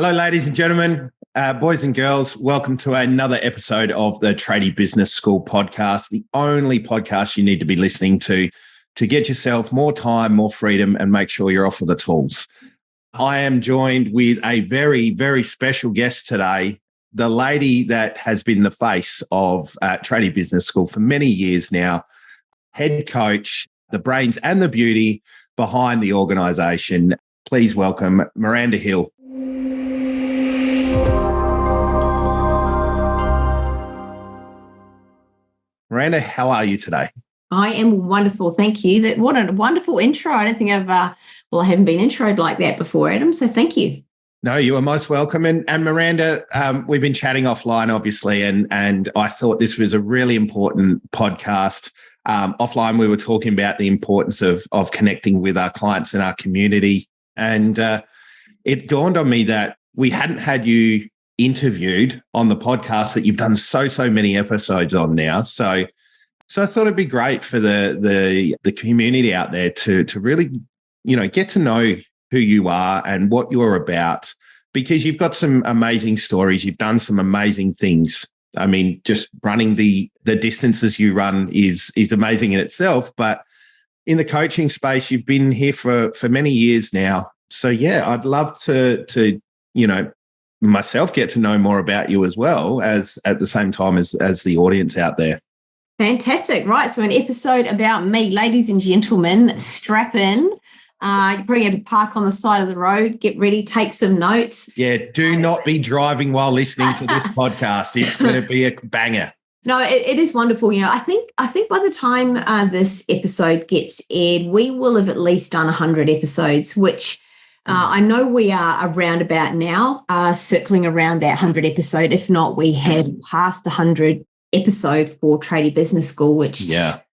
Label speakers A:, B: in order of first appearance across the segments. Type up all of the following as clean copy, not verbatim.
A: Hello, ladies and gentlemen, boys and girls. Welcome to another episode of the Tradie Business School podcast, the only podcast you need to be listening to get yourself more time, more freedom, and make sure you're off with the tools. I am joined with a very, very special guest today, the lady that has been the face of Tradie Business School for many years now, head coach, the brains and the beauty behind the organisation. Please welcome Miranda Hill. Miranda, how are you today?
B: I am wonderful. Thank you. What a wonderful intro. I don't think I haven't been introed like that before, Adam. So thank you.
A: No, you are most welcome. And Miranda, we've been chatting offline, obviously, and I thought this was a really important podcast. Offline, we were talking about the importance of connecting with our clients and our community. And it dawned on me that we hadn't had you interviewed on the podcast that you've done so many episodes on now. So I thought it'd be great for the community out there to really, get to know who you are and what you're about, because you've got some amazing stories. You've done some amazing things. I mean, just running the distances you run is amazing in itself. But in the coaching space, you've been here for many years now. So yeah, I'd love to myself get to know more about you as well as at the same time as the audience out there.
B: Fantastic. Right. So an episode about me, ladies and gentlemen, strap in. You probably have to park on the side of the road, get ready, take some notes.
A: Yeah. Do not be driving while listening to this podcast. It's going to be a banger.
B: No, it is wonderful. I think by the time this episode gets aired, we will have at least done 100 episodes, which I know we are around about now, circling around that 100 episode. If not, we had passed the 100 episode for Tradie Business School, which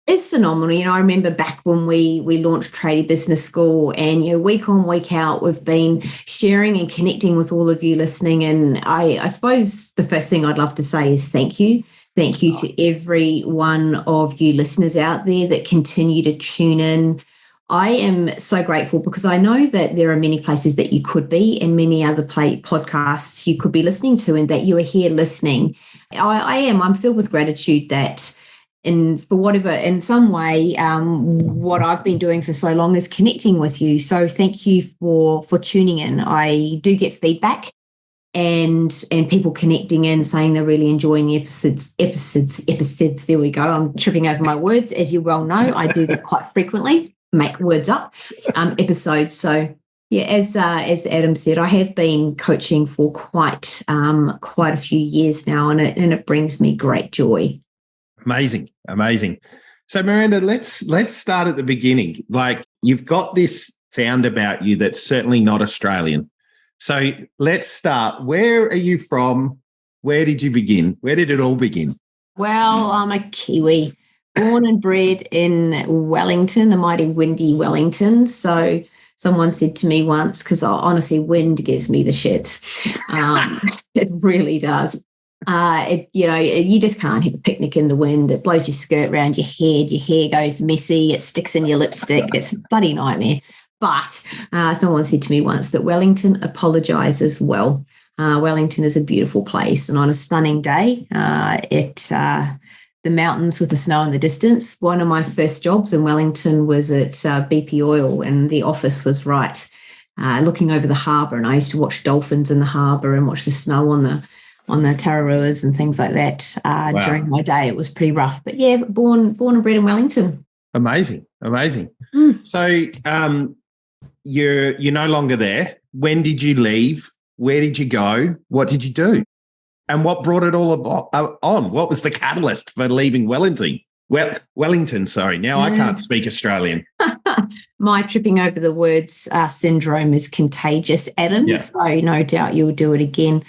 B: is phenomenal. I remember back when we launched Tradie Business School, and week on, week out, we've been sharing and connecting with all of you listening. And I suppose the first thing I'd love to say is thank you. Thank you to every one of you listeners out there that continue to tune in. I am so grateful because I know that there are many places that you could be and many other podcasts you could be listening to, and that you are here listening. I'm filled with gratitude that in some way, what I've been doing for so long is connecting with you. So thank you for tuning in. I do get feedback and people connecting in saying they're really enjoying the episodes. There we go. I'm tripping over my words. As you well know, I do that quite frequently. Make words up episodes. So yeah, as Adam said, I have been coaching for quite a few years now, and it brings me great joy.
A: Amazing. So Miranda, let's start at the beginning. Like, you've got this sound about you that's certainly not Australian. So let's start. Where are you from? Where did you begin? Where did it all begin?
B: Well, I'm a Kiwi. Born and bred in Wellington, the mighty windy Wellington. So someone said to me once, because honestly, wind gives me the shits. It really does. You just can't have a picnic in the wind. It blows your skirt around your head. Your hair goes messy. It sticks in your lipstick. It's a bloody nightmare. But someone said to me once that Wellington apologises well. Wellington is a beautiful place, and on a stunning day, the mountains with the snow in the distance. One of my first jobs in Wellington was at BP Oil, and the office was right looking over the harbour. And I used to watch dolphins in the harbour and watch the snow on the Tararuas and things like that during my day. It was pretty rough. But yeah, born and bred in Wellington.
A: Amazing. So you're no longer there. When did you leave? Where did you go? What did you do? And what brought it all on? What was the catalyst for leaving Wellington? Wellington, sorry. Now I can't speak Australian.
B: My tripping over the words syndrome is contagious, Adam. Yeah. So no doubt you'll do it again.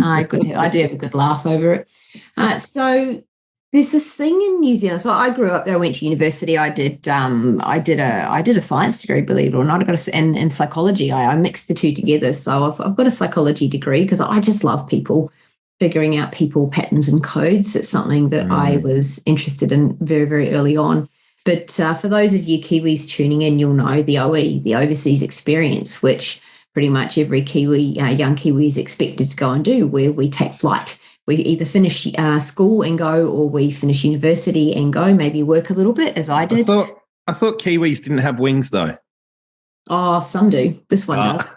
B: I do have a good laugh over it. So there's this thing in New Zealand. So I grew up there. I went to university. I did a science degree, believe it or not. I got in psychology. I mixed the two together. So I've got a psychology degree because I just love people. Figuring out people patterns and codes. It's something that I was interested in very, very early on. But for those of you Kiwis tuning in, you'll know the OE, the overseas experience, which pretty much every Kiwi, young Kiwi is expected to go and do, where we take flight. We either finish school and go, or we finish university and go, maybe work a little bit, as I did.
A: I thought Kiwis didn't have wings, though.
B: Oh, some do. This one does.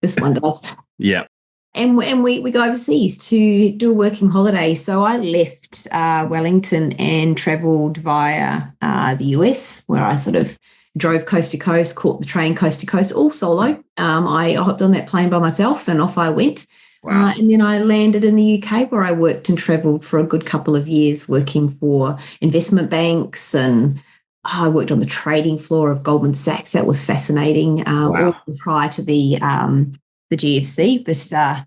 B: This one does.
A: Yeah.
B: And we go overseas to do a working holiday. So I left Wellington and travelled via the US, where I sort of drove coast to coast, caught the train coast to coast, all solo. I hopped on that plane by myself and off I went.
A: Wow.
B: And then I landed in the UK, where I worked and travelled for a good couple of years, working for investment banks, and I worked on the trading floor of Goldman Sachs. That was fascinating. All prior to the GFC, but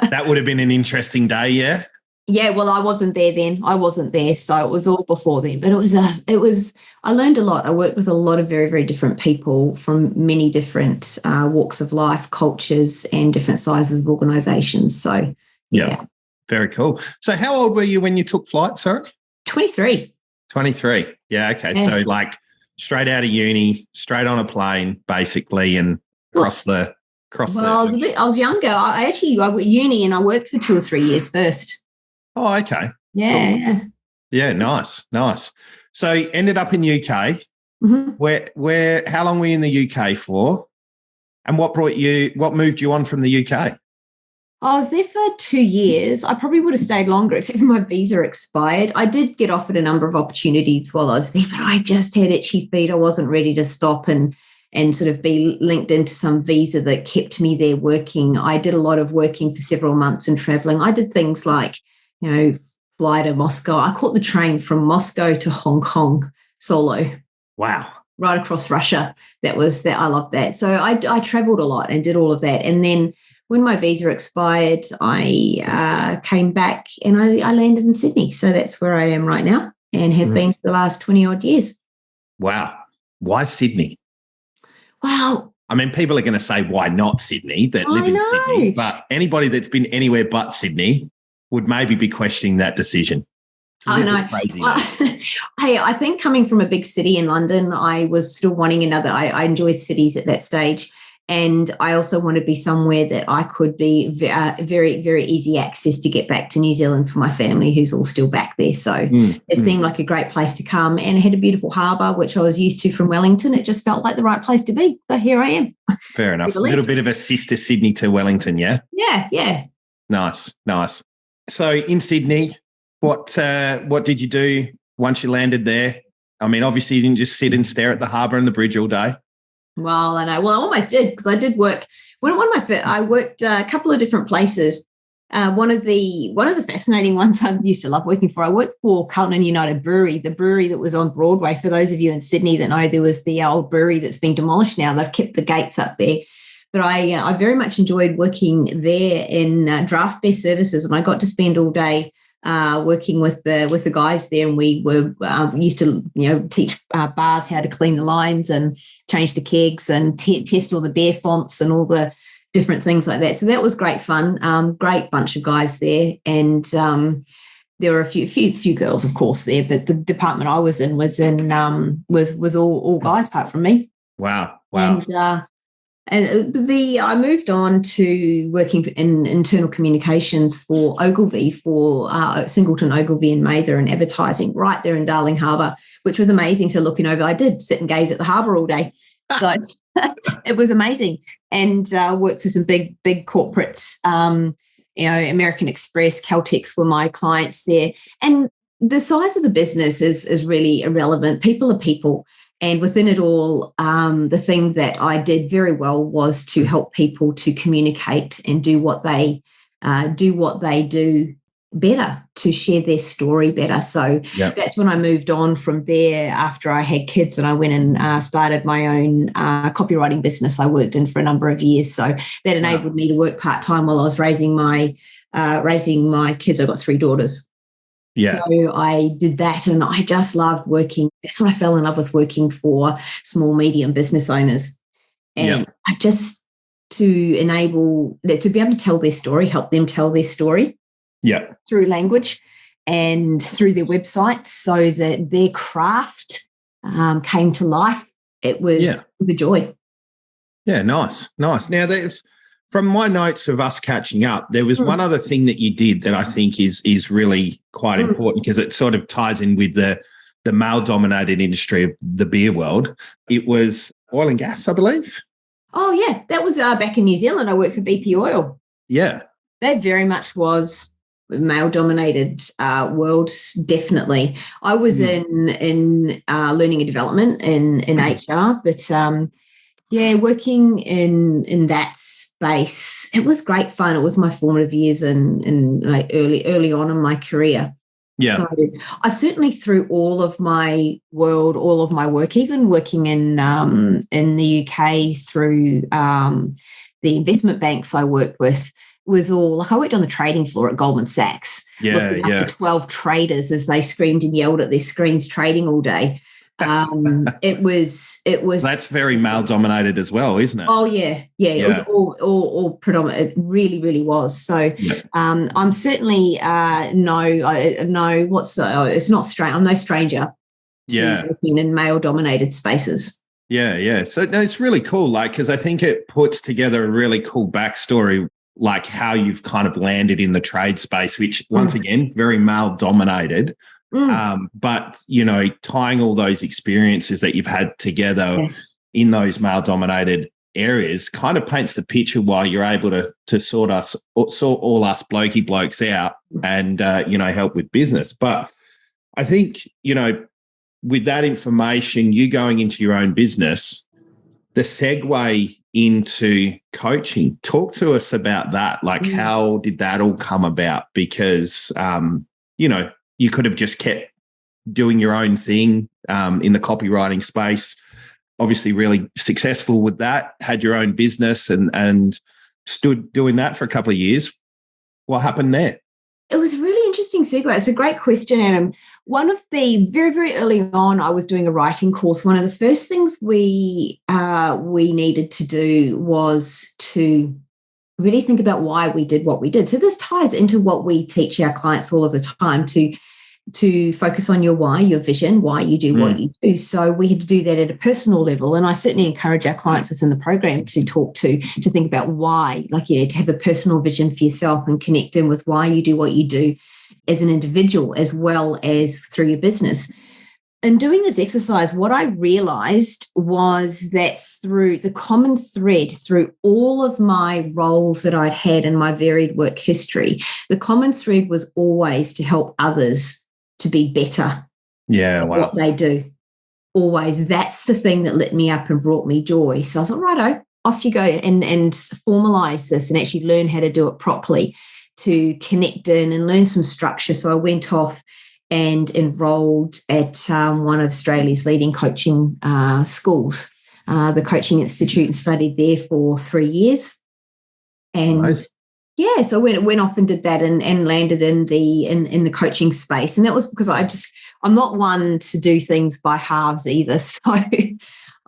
A: that would have been an interesting day, yeah.
B: Yeah, well, I wasn't there then. I wasn't there, so it was all before then. But it was. I learned a lot. I worked with a lot of very, very different people from many different walks of life, cultures, and different sizes of organisations. So, yeah,
A: very cool. So, how old were you when you took flight? Sorry,
B: 23.
A: 23. Yeah. Okay. Yeah. So, like, straight out of uni, straight on a plane, basically, and cross the.
B: Well, I was younger. I went uni and I worked for 2 or 3 years first.
A: Oh, okay.
B: Yeah.
A: Cool. Yeah, nice. So you ended up in UK.
B: Mm-hmm.
A: How long were you in the UK for? And what moved you on from the UK?
B: I was there for 2 years. I probably would have stayed longer, except for my visa expired. I did get offered a number of opportunities while I was there, but I just had itchy feet. I wasn't ready to stop and sort of be linked into some visa that kept me there working. I did a lot of working for several months and traveling. I did things like, fly to Moscow. I caught the train from Moscow to Hong Kong solo.
A: Wow.
B: Right across Russia. That was that. I loved that. So I traveled a lot and did all of that. And then when my visa expired, I came back and I landed in Sydney. So that's where I am right now and have been for the last 20 odd years.
A: Wow. Why Sydney?
B: Well,
A: I mean, people are going to say, why not Sydney, that live in Sydney? But anybody that's been anywhere but Sydney would maybe be questioning that decision.
B: I know.
A: Crazy.
B: Well, hey, I think coming from a big city in London, I was still wanting another. I enjoyed cities at that stage. And I also want to be somewhere that I could be very, very easy access to get back to New Zealand for my family, who's all still back there. So it seemed like a great place to come, and it had a beautiful harbour, which I was used to from Wellington. It just felt like the right place to be. So here I am.
A: Fair enough. A little bit of a sister Sydney to Wellington, yeah?
B: Yeah.
A: Nice. So in Sydney, what did you do once you landed there? I mean, obviously you didn't just sit and stare at the harbour and the bridge all day.
B: Well, I know. Well, I almost did, because I did work. I worked a couple of different places. One of the fascinating ones I used to love working for, I worked for Carlton United Brewery, the brewery that was on Broadway. For those of you in Sydney that know, there was the old brewery that's been demolished now. They've kept the gates up there. But I very much enjoyed working there in draft beer services, and I got to spend all day working with the guys there, and we were used to teach bars how to clean the lines and change the kegs and test all the beer fonts and all the different things like that. So that was great fun. Great bunch of guys there, and there were a few girls, of course, there. But the department I was in was all guys apart from me.
A: Wow.
B: And I moved on to working in internal communications for Ogilvy, for Singleton, Ogilvy and Mather, and advertising right there in Darling Harbour, which was amazing. So looking over, I did sit and gaze at the harbour all day. So it was amazing, and worked for some big corporates. American Express, Caltex were my clients there. And the size of the business is really irrelevant. People are people. And within it all, the thing that I did very well was to help people to communicate and do what they do better, to share their story better. So that's when I moved on from there after I had kids, and I went and started my own copywriting business. I worked in for a number of years. So that enabled me to work part-time while I was raising my kids. I've got 3 daughters.
A: Yeah.
B: So I did that, and I just loved working. That's what I fell in love with, working for small, medium business owners. And I just to be able to tell their story, help them tell their story through language and through their websites, so that their craft came to life. It was the joy.
A: Yeah, nice. Now, from my notes of us catching up, there was one other thing that you did that I think is really quite important, because it sort of ties in with the male-dominated industry of the beer world. It was oil and gas, I believe.
B: Oh, yeah. That was back in New Zealand. I worked for BP Oil.
A: Yeah.
B: That very much was male-dominated world, definitely. I was in learning and development in HR, but working in that space, it was great fun. It was my formative years and like early on in my career.
A: Yeah.
B: So I certainly, through all of my work, even working in the UK through the investment banks I worked with, was all like I worked on the trading floor at Goldman Sachs, looking after 12 traders as they screamed and yelled at their screens trading all day. It was
A: That's very male dominated as well, isn't it?
B: Oh yeah. It was all predominant. It really, really was. So I'm certainly it's not strange. I'm no stranger to working in male dominated spaces.
A: Yeah. So no, it's really cool, like, because I think it puts together a really cool backstory, like how you've kind of landed in the trade space, which once again, very male dominated. But, tying all those experiences that you've had together in those male dominated areas kind of paints the picture why you're able to sort all us blokey blokes out and, help with business. But I think, with that information, you going into your own business, the segue into coaching, talk to us about that. Like, how did that all come about? Because, you could have just kept doing your own thing in the copywriting space, obviously really successful with that, had your own business and stood doing that for a couple of years. What happened there?
B: It was a really interesting segue. It's a great question, Adam. One of the very, very early on, I was doing a writing course. One of the first things we needed to do was to really think about why we did what we did. So this ties into what we teach our clients all of the time, to focus on your why, your vision, why you do what you do. So we had to do that at a personal level. And I certainly encourage our clients within the program to think about why, to have a personal vision for yourself and connect in with why you do what you do as an individual, as well as through your business. And doing this exercise, what I realized was that through the common thread, through all of my roles that I'd had in my varied work history, the common thread was always to help others to be better at what they do. Always. That's the thing that lit me up and brought me joy. So I was like, righto, off you go and formalize this and actually learn how to do it properly, to connect in and learn some structure. So I went off and enrolled at one of Australia's leading coaching schools, the Coaching Institute, and studied there for 3 years. And
A: nice.
B: So I went off and did that and landed in the coaching space. And that was because I'm not one to do things by halves either. So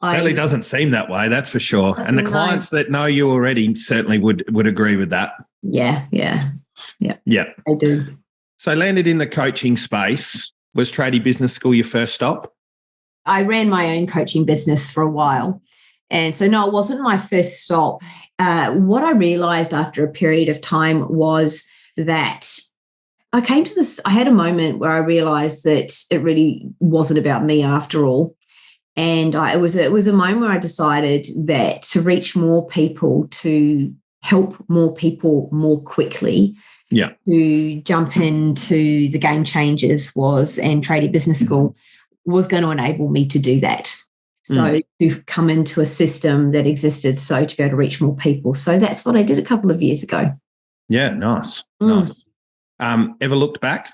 A: certainly doesn't seem that way, that's for sure. And the clients that know you already certainly would agree with that.
B: Yeah. I do.
A: So landed in the coaching space. Was Tradie Business School your first stop?
B: I ran my own coaching business for a while. And so, no, it wasn't my first stop. What I realized after a period of time was that I had a moment where I realized that it really wasn't about me after all. And it was a moment where I decided that to reach more people, to help more people more quickly, to jump into the game changers and Tradie Business School was going to enable me to do that. So to come into a system that existed, so to be able to reach more people. So that's what I did a couple of years ago.
A: Yeah, nice. Ever looked back?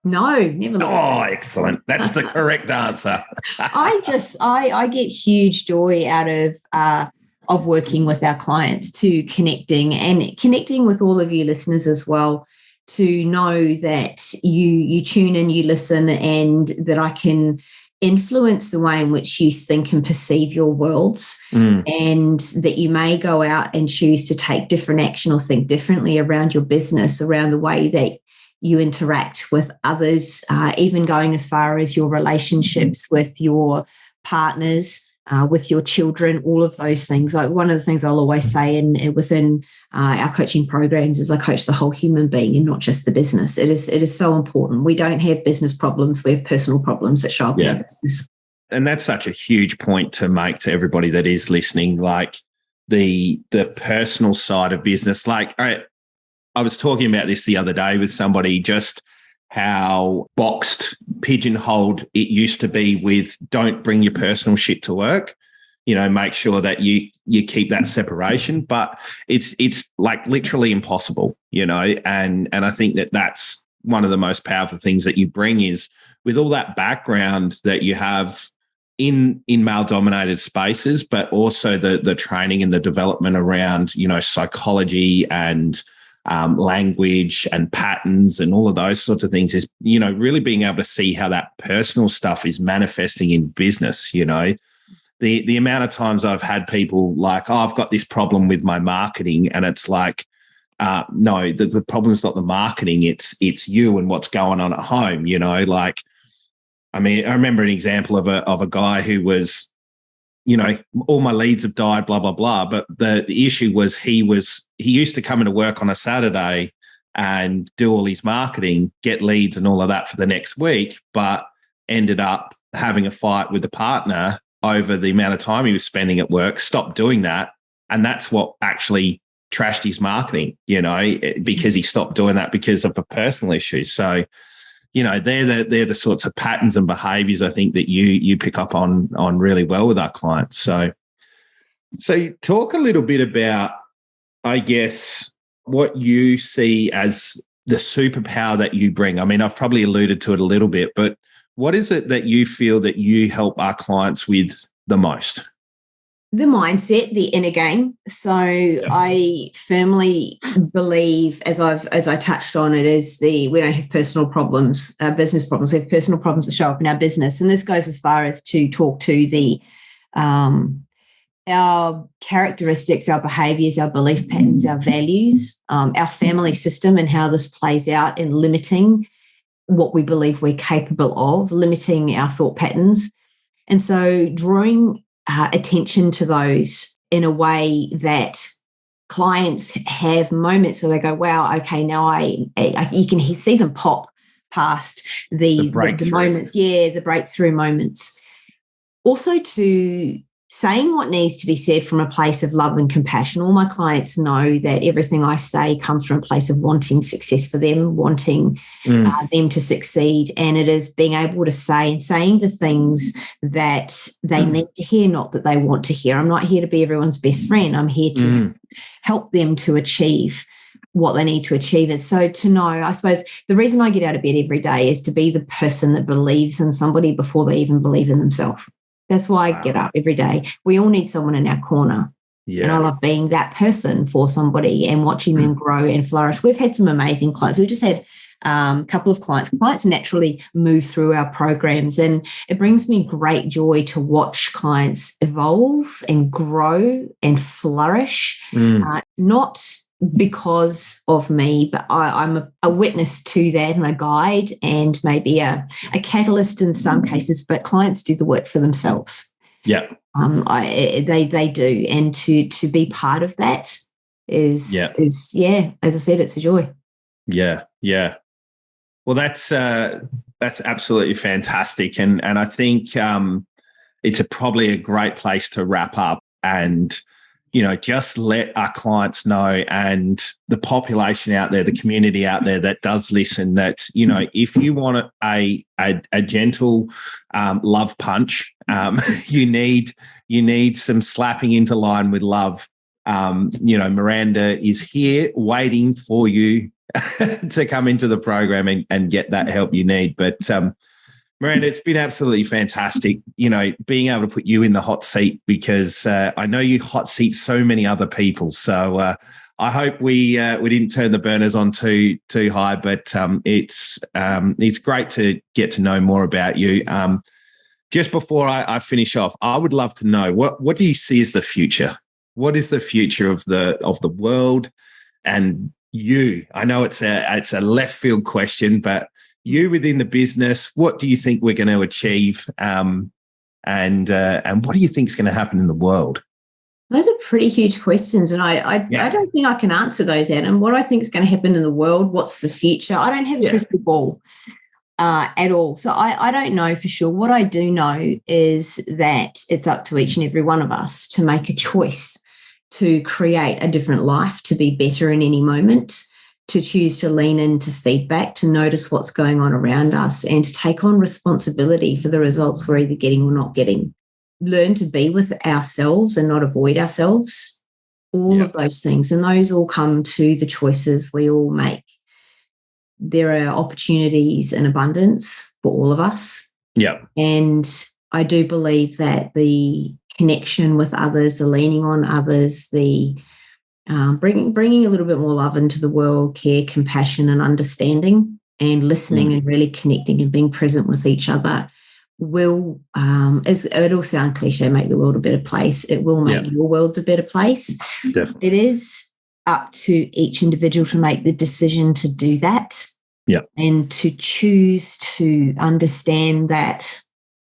B: No, never looked back.
A: Excellent. That's the correct answer.
B: I get huge joy out of working with our clients, to connecting with all of you listeners as well, to know that you tune in, you listen, and that I can influence the way in which you think and perceive your worlds, and that you may go out and choose to take different action or think differently around your business, around the way that you interact with others, even going as far as your relationships with your partners, with your children, all of those things. Like one of the things I'll always say within our coaching programs is I coach the whole human being and not just the business. It is so important. We don't have business problems. We have personal problems that show up in our business.
A: And that's such a huge point to make to everybody that is listening, like the personal side of business. Like, all right, I was talking about this the other day with somebody, just how boxed, pigeonholed it used to be with don't bring your personal shit to work. Make sure that you keep that separation. But it's like literally impossible, and I think that's one of the most powerful things that you bring is with all that background that you have in male-dominated spaces, but also the training and the development around, psychology and language and patterns and all of those sorts of things is, really being able to see how that personal stuff is manifesting in business. The amount of times I've had people like, oh, I've got this problem with my marketing, and it's like, no, the problem's not the marketing, it's you and what's going on at home. Like, I mean, I remember an example of a guy who was, all my leads have died, blah, blah, blah. But the issue was he used to come into work on a Saturday and do all his marketing, get leads and all of that for the next week, but ended up having a fight with the partner over the amount of time he was spending at work, stopped doing that. And that's what actually trashed his marketing, because he stopped doing that because of a personal issue. So, they're the sorts of patterns and behaviors I think that you pick up on really well with our clients. So talk a little bit about, I guess, what you see as the superpower that you bring. I mean, I've probably alluded to it a little bit, but what is it that you feel that you help our clients with the most?
B: The mindset, the inner game. So I firmly believe, as I touched on, it is we don't have personal problems, business problems. We have personal problems that show up in our business, and this goes as far as to talk to our characteristics, our behaviours, our belief patterns, our values, our family system, and how this plays out in limiting what we believe we're capable of, limiting our thought patterns, and so drawing attention to those in a way that clients have moments where they go, wow, okay, now you can see them pop past the moments. Yeah, the breakthrough moments. Also to saying what needs to be said from a place of love and compassion. All my clients know that everything I say comes from a place of wanting success for them, wanting them to succeed. And it is being able to say and saying the things that they need to hear, not that they want to hear. I'm not here to be everyone's best friend. I'm here to help them to achieve what they need to achieve. And so to know, I suppose the reason I get out of bed every day is to be the person that believes in somebody before they even believe in themselves. That's why I get up every day. We all need someone in our corner. Yeah. And I love being that person for somebody and watching them grow and flourish. We've had some amazing clients. We just had a couple of clients. Clients naturally move through our programs, and it brings me great joy to watch clients evolve and grow and flourish, not because of me, but I'm a witness to that and a guide and maybe a catalyst in some cases, but clients do the work for themselves.
A: Yeah.
B: They do. And to be part of that is, as I said, it's a joy.
A: Yeah. Yeah. Well, that's absolutely fantastic. And I think it's probably a great place to wrap up and, just let our clients know and the population out there, the community out there that does listen that, if you want a gentle love punch, you need some slapping into line with love. Miranda is here waiting for you to come into the program and get that help you need. But Miranda, it's been absolutely fantastic, being able to put you in the hot seat because I know you hot seat so many other people. So I hope we didn't turn the burners on too high, but it's great to get to know more about you. Just before I finish off, I would love to know what do you see as the future? What is the future of the world and you? I know it's a left field question, but you within the business, what do you think we're going to achieve and what do you think is going to happen in the world?
B: Those are pretty huge questions, and I don't think I can answer those, Adam. What I think is going to happen in the world, what's the future? I don't have a crystal ball at all. So I don't know for sure. What I do know is that it's up to each and every one of us to make a choice to create a different life, to be better in any moment, to choose to lean into feedback, to notice what's going on around us, and to take on responsibility for the results we're either getting or not getting. Learn to be with ourselves and not avoid ourselves, all of those things. And those all come to the choices we all make. There are opportunities in abundance for all of us. Yeah. And I do believe that the connection with others, the leaning on others, the bringing a little bit more love into the world, care, compassion, and understanding, and listening and really connecting and being present with each other will, it'll sound cliche, make the world a better place. It will make your world a better place. Definitely. It is up to each individual to make the decision to do that. Yeah. And to choose to understand that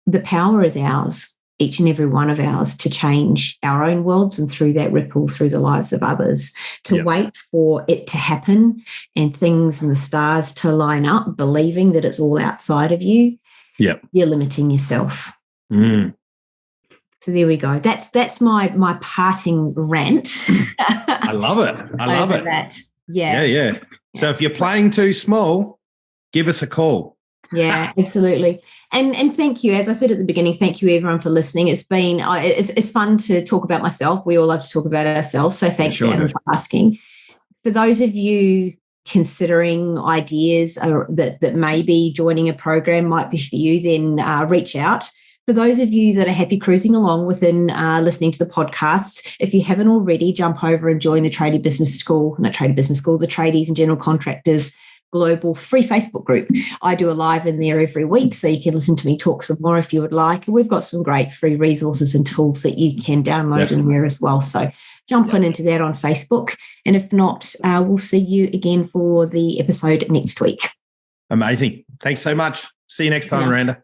B: the power is ours, each and every one of ours, to change our own worlds and through that ripple through the lives of others. To wait for it to happen and things and the stars to line up, believing that it's all outside of you. You're limiting yourself. So there we go. That's my parting rant.
A: I love it. I love it.
B: That.
A: Yeah. So if you're playing too small, give us a call.
B: Yeah, absolutely. And thank you. As I said at the beginning, thank you everyone for listening. It's been it's fun to talk about myself. We all love to talk about ourselves. So thanks, Adam, for asking. For those of you considering ideas that maybe joining a program might be for you, then reach out. For those of you that are happy cruising along within listening to the podcasts, if you haven't already, jump over and join the Tradie Business School, the Tradies and General Contractors Global free Facebook group. I do a live in there every week, so you can listen to me talk some more if you would like. We've got some great free resources and tools that you can download in there as well. So jump on into that on Facebook. And if not, we'll see you again for the episode next week.
A: Amazing. Thanks so much. See you next time, Miranda.